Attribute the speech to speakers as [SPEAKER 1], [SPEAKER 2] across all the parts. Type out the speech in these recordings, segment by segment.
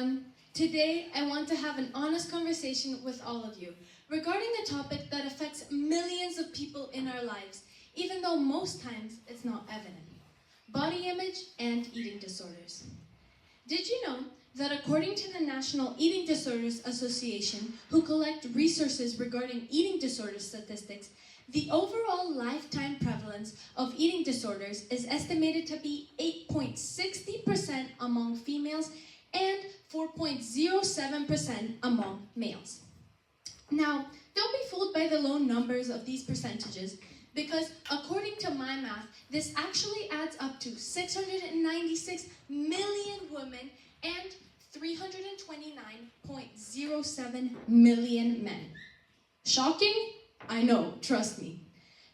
[SPEAKER 1] everyone. Today, I want to have an honest conversation with all of you regarding a topic that affects millions of people in our lives, even though most times it's not evident. Body image and eating disorders. Did you know that according to the National Eating Disorders Association, who collect resources regarding eating disorder statistics, the overall lifetime prevalence of eating disorders is estimated to be 8.60% among females and 4.07% among males. Now, don't be fooled by the low numbers of these percentages, because according to my math, this actually adds up to 696 million women and 329.07 million men. Shocking? I know, trust me.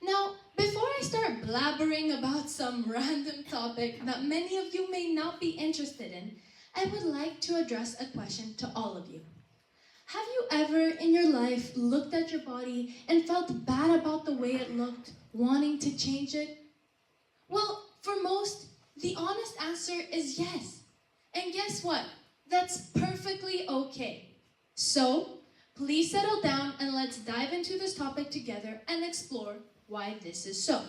[SPEAKER 1] Now, before I start blabbering about some random topic that many of you may not be interested in, I would like to address a question to all of you. Have you ever in your life looked at your body and felt bad about the way it looked, wanting to change it? Well, for most, the honest answer is yes. And guess what? That's perfectly okay. So, please settle down and let's dive into this topic together and explore why this is so.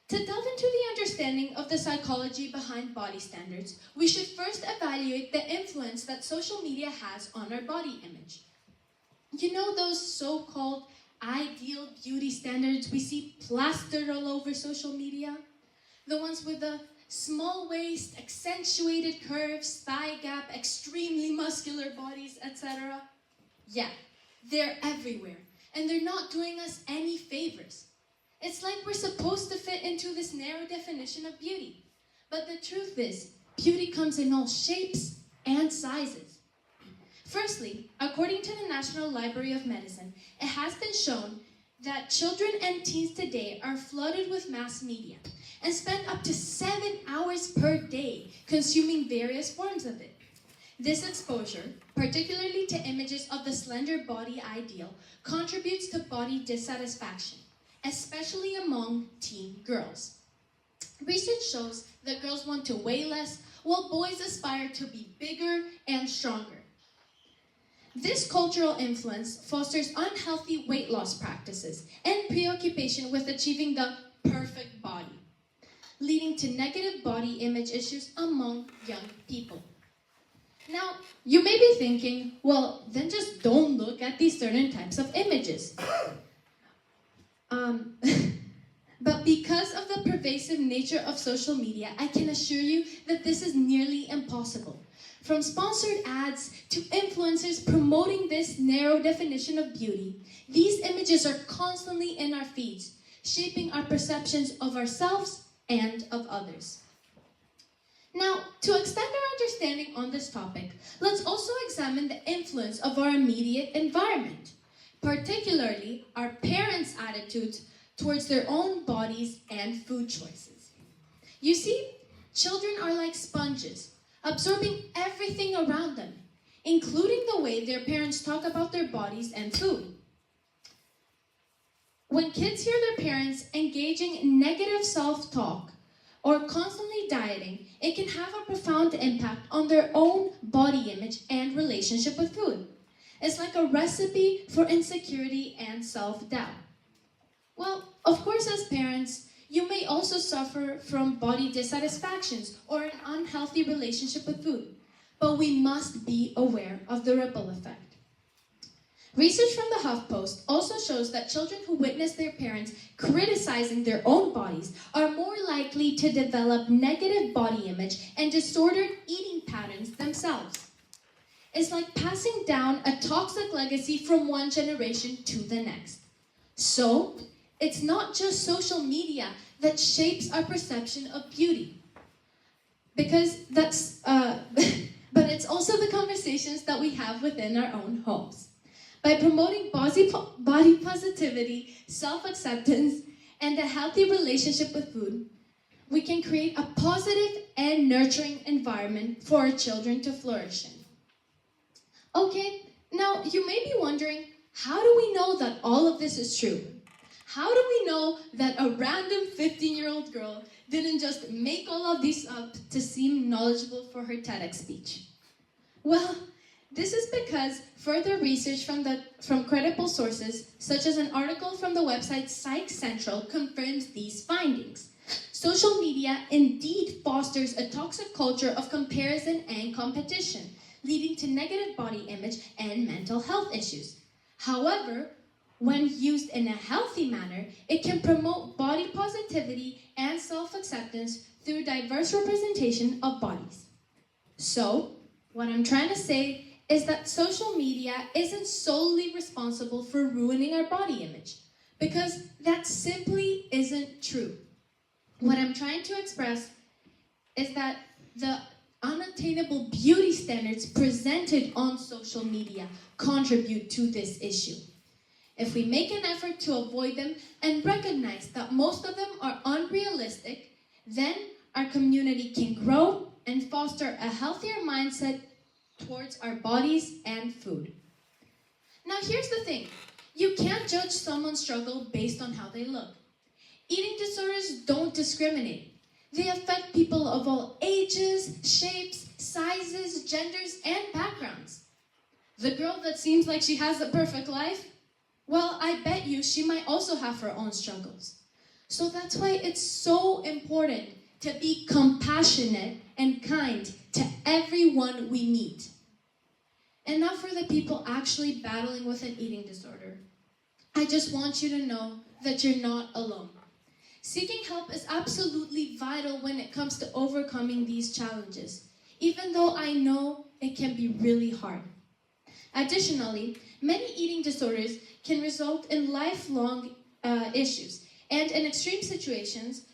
[SPEAKER 1] To delve into the understanding of the psychology behind body standards, we should first evaluate the influence that social media has on our body image. You know those so-called ideal beauty standards we see plastered all over social media? The ones with the small waist, accentuated curves, thigh gap, extremely muscular bodies, etc. Yeah, they're everywhere, and they're not doing us any favors. It's like we're supposed to fit into this narrow definition of beauty. But the truth is, beauty comes in all shapes and sizes. Firstly, according to the National Library of Medicine, it has been shown that children and teens today are flooded with mass media and spend up to 7 hours per day consuming various forms of it. This exposure, particularly to images of the slender body ideal, contributes to body dissatisfaction, especially among teen girls. Research shows that girls want to weigh less, while boys aspire to be bigger and stronger. This cultural influence fosters unhealthy weight loss practices and preoccupation with achieving the perfect body, leading to negative body image issues among young people. Now, you may be thinking, well, then just don't look at these certain types of images. But because of the pervasive nature of social media, I can assure you that this is nearly impossible. From sponsored ads to influencers promoting this narrow definition of beauty, these images are constantly in our feeds, shaping our perceptions of ourselves and of others. Now, to extend our understanding on this topic, let's also examine the influence of our immediate environment, particularly our parents' attitudes towards their own bodies and food choices. You see, children are like sponges, absorbing everything around them, including the way their parents talk about their bodies and food. When kids hear their parents engaging in negative self-talk or constantly dieting, it can have a profound impact on their own body image and relationship with food. It's like a recipe for insecurity and self-doubt. Well, of course, as parents, you may also suffer from body dissatisfactions or an unhealthy relationship with food, but we must be aware of the ripple effect. Research from the HuffPost also shows that children who witness their parents criticizing their own bodies are more likely to develop negative body image and disordered eating patterns themselves. It's like passing down a toxic legacy from one generation to the next. So, it's not just social media that shapes our perception of beauty, but it's also the conversations that we have within our own homes. By promoting body positivity, self-acceptance, and a healthy relationship with food, we can create a positive and nurturing environment for our children to flourish in. Okay, now you may be wondering, how do we know that all of this is true? How do we know that a random 15-year-old girl didn't just make all of this up to seem knowledgeable for her TEDx speech? Well, this is because further research from credible sources, such as an article from the website Psych Central, confirms these findings. Social media indeed fosters a toxic culture of comparison and competition, leading to negative body image and mental health issues. However, when used in a healthy manner, it can promote body positivity and self-acceptance through diverse representation of bodies. So, what I'm trying to say is that social media isn't solely responsible for ruining our body image, because that simply isn't true. What I'm trying to express is that the unattainable beauty standards presented on social media contribute to this issue. If we make an effort to avoid them and recognize that most of them are unrealistic, then our community can grow and foster a healthier mindset towards our bodies and food. Now here's the thing, you can't judge someone's struggle based on how they look. Eating disorders don't discriminate. They affect people of all ages, shapes, sizes, genders, and backgrounds. The girl that seems like she has the perfect life, well, I bet you she might also have her own struggles. So that's why it's so important to be compassionate and kind to everyone we meet. And now for the people actually battling with an eating disorder. I just want you to know that you're not alone. Seeking help is absolutely vital when it comes to overcoming these challenges, even though I know it can be really hard. Additionally, many eating disorders can result in lifelong issues, and in extreme situations,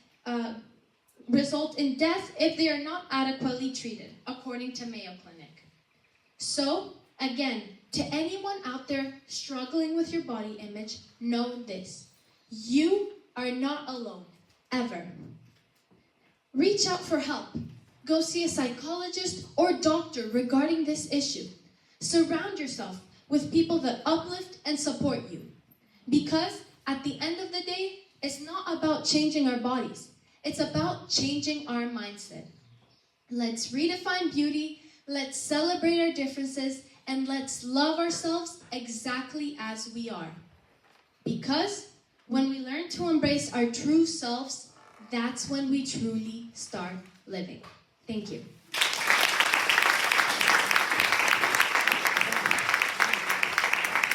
[SPEAKER 1] result in death if they are not adequately treated, according to Mayo Clinic. So, again, to anyone out there struggling with your body image, know this. You are not alone, ever. Reach out for help. Go see a psychologist or doctor regarding this issue. Surround yourself with people that uplift and support you. Because at the end of the day, it's not about changing our bodies. It's about changing our mindset. Let's redefine beauty, let's celebrate our differences, and let's love ourselves exactly as we are. Because when we learn to embrace our true selves, that's when we truly start living. Thank you.